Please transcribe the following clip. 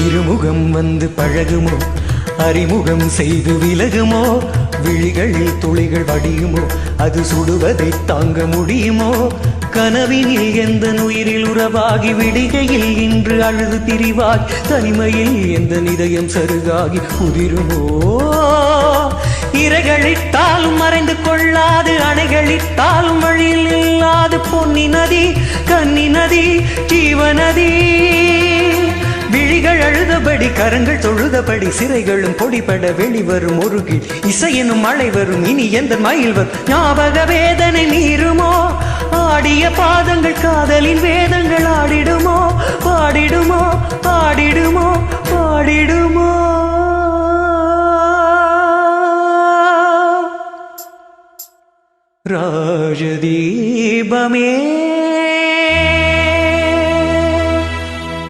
திருமுகம் வந்து பழகுமோ அறிமுகம் செய்து விலகுமோ விழிகளில் துளிகள் வடியுமோ அது சுடுவதை தாங்க முடியுமோ கனவினில் எந்த உயிரில் உறவாகி விடிகையில் இன்று அழுது திரிவாய் தனிமையில் எந்த இதயம் சருகாகி உதிருமோ இரைகளிட்டாலும் மறைந்து கொள்ளாது அணைகளிட்டாலும் வழியில் இல்லாது பொன்னி நதி கன்னி நதி ஜீவநதி விழிகள் அழுதபடி கரங்கள் தொழுதபடி சிறைகளும் பொடிபட வெளிவரும் ஒரு கீழ் இசையெனும் மழை வரும் இனி எந்த மயில் வரும் ஞாபக வேதனை மீறுமோ ஆடிய பாதங்கள் காதலின் வேதங்கள் ஆடிடுமோ பாடிடுமோ